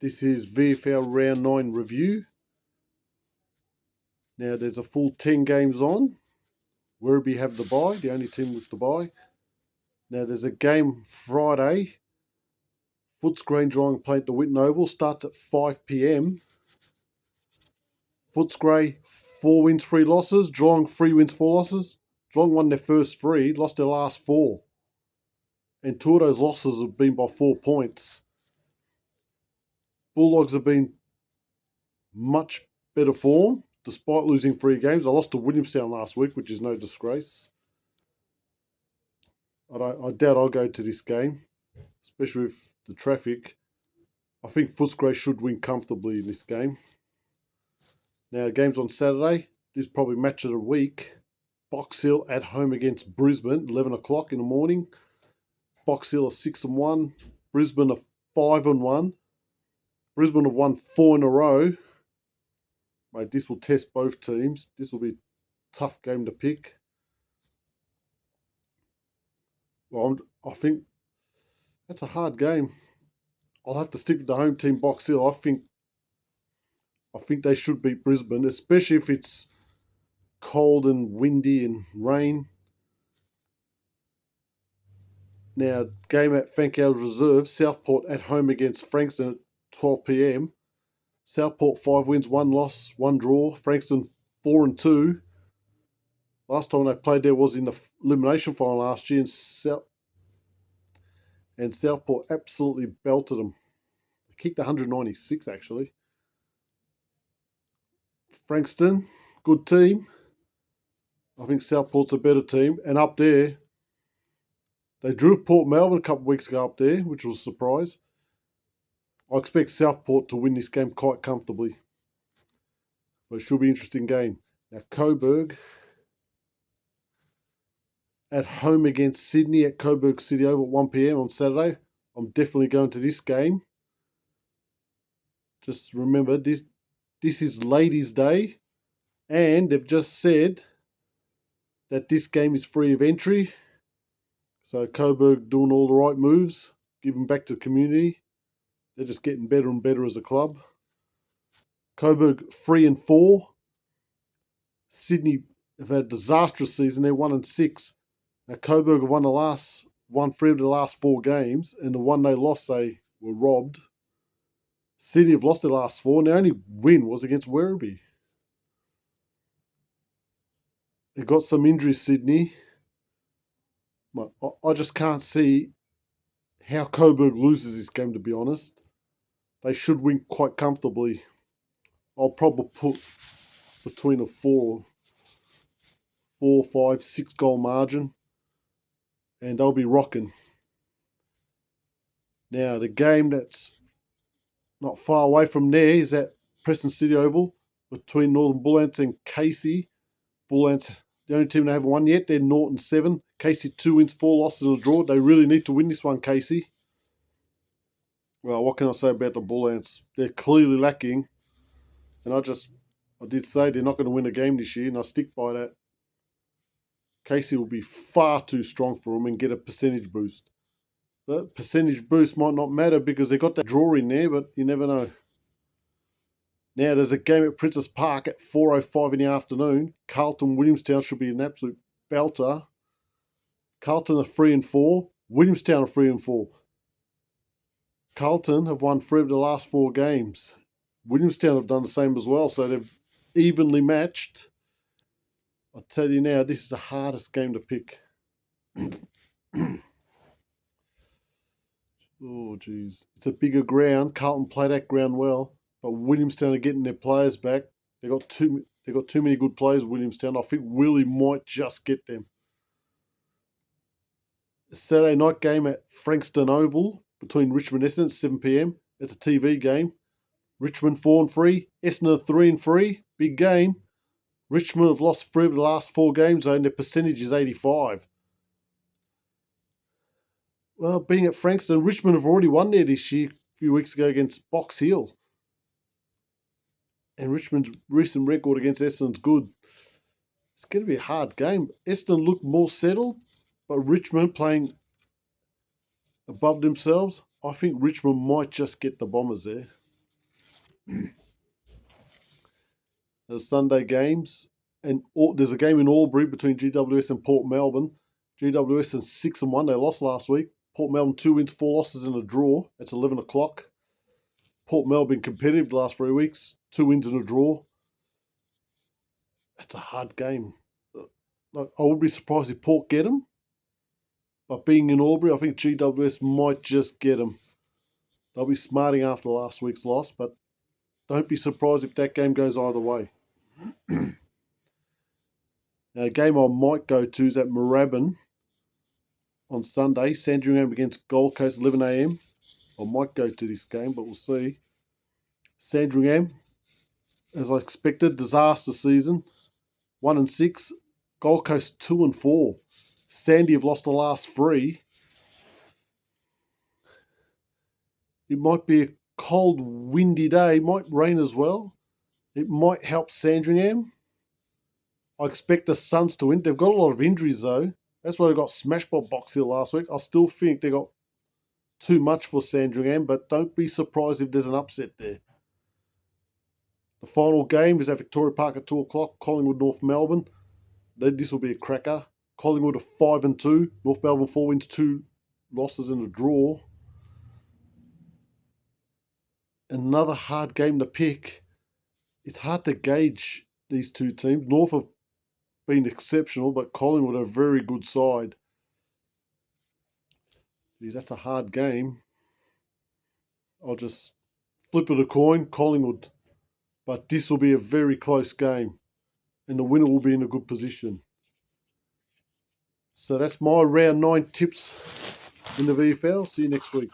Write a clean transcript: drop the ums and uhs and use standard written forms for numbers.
This is VFL Round 9 review. Now there's a full 10 games on. Werribee have the bye, the only team with the bye. Now there's a game Friday. Footscray Geelong playing at the Whitten Oval. Starts at 5 p.m. Footscray 4 wins, 3 losses. Geelong 3 wins, 4 losses. Geelong won their first 3, lost their last 4. And 2 of those losses have been by 4 points. Bulldogs have been much better form, despite losing 3 games. I lost to Williamstown last week, which is no disgrace. I doubt I'll go to this game, especially with the traffic. I think Footscray should win comfortably in this game. Now, games on Saturday. This is probably match of the week. Box Hill at home against Brisbane, 11 o'clock in the morning. Box Hill are 6-1. Brisbane are 5-1. Brisbane have won 4 in a row. Mate, this will test both teams. This will be a tough game to pick. Well, I think that's a hard game. I'll have to stick with the home team, Box Hill. I think they should beat Brisbane, especially if it's cold and windy and rain. Now, game at Fancourt Reserve, Southport at home against Frankston at 12 p.m. Southport 5 wins, 1 loss, 1 draw. Frankston 4-2. Last time they played there was in the elimination final last year, and Southport absolutely belted them. They kicked 196 actually. Frankston, good team. I think Southport's a better team. And up there, they drew Port Melbourne a couple of weeks ago up there, which was a surprise. I expect Southport to win this game quite comfortably. But it should be an interesting game. Now, Coburg at home against Sydney at Coburg City Oval at 1 p.m. on Saturday. I'm definitely going to this game. Just remember, this is Ladies' Day. And they've just said that this game is free of entry. So Coburg doing all the right moves, giving back to the community. They're just getting better and better as a club. Coburg 3-4. Sydney have had a disastrous season. They're 1-6. Now Coburg have won 3 of the last 4 games, and the one they lost, they were robbed. Sydney have lost their last 4, and their only win was against Werribee. They got some injuries, Sydney. But I just can't see how Coburg loses this game, to be honest. They should win quite comfortably. I'll probably put between a 4, 5, 6 goal margin. And they'll be rocking. Now, the game that's not far away from there is at Preston City Oval between Northern Bullants and Casey. Bullants, the only team they haven't won yet, they're Norton 7. Casey 2 wins, 4 losses and a draw. They really need to win this one, Casey. Well, what can I say about the Bullants? They're clearly lacking. And I did say they're not going to win a game this year, and I stick by that. Casey will be far too strong for them and get a percentage boost. The percentage boost might not matter because they got that draw in there, but you never know. Now, there's a game at Princess Park at 4:05 in the afternoon. Carlton Williamstown should be an absolute belter. Carlton are 3-4. Williamstown are 3-4. Carlton have won 3 of the last 4 games. Williamstown have done the same as well, so they've evenly matched. I'll tell you now, this is the hardest game to pick. Oh, geez. It's a bigger ground. Carlton play that ground well, but Williamstown are getting their players back. They got too many good players, Williamstown. I think Willie might just get them. A Saturday night game at Frankston Oval between Richmond and Essendon, 7 p.m. It's a TV game. Richmond 4-3, Essendon 3-3. Big game. Richmond have lost 3 of the last 4 games, and their percentage is 85. Well, being at Frankston, Richmond have already won there this year, a few weeks ago against Box Hill. And Richmond's recent record against Essendon's good. It's going to be a hard game. Essendon look more settled, but Richmond playing above themselves. I think Richmond might just get the Bombers there. There's Sunday games, and there's a game in Albury between GWS and Port Melbourne. GWS is 6-1. They lost last week. Port Melbourne 2 wins, 4 losses, and a draw. It's 11 o'clock. Port Melbourne competitive the last 3 weeks. 2 wins and a draw. That's a hard game. Like, I would be surprised if Port get them. But being in Albury, I think GWS might just get them. They'll be smarting after last week's loss, but don't be surprised if that game goes either way. Now, a game I might go to is at Moorabbin on Sunday. Sandringham against Gold Coast, 11 a.m. I might go to this game, but we'll see. Sandringham, as I expected, disaster season. 1-6. Gold Coast 2-4. Sandy have lost the last 3. It might be a cold, windy day. It might rain as well. It might help Sandringham. I expect the Suns to win. They've got a lot of injuries, though. That's why they got smashed by Box Hill last week. I still think they got too much for Sandringham, but don't be surprised if there's an upset there. The final game is at Victoria Park at 2 o'clock. Collingwood, North Melbourne. This will be a cracker. Collingwood are 5-2. North Melbourne 4 wins, 2 losses and a draw. Another hard game to pick. It's hard to gauge these two teams. North have been exceptional, but Collingwood are a very good side. Geez, that's a hard game. I'll just flip it a coin, Collingwood. But this will be a very close game, and the winner will be in a good position. So that's my round 9 tips in the VFL. See you next week.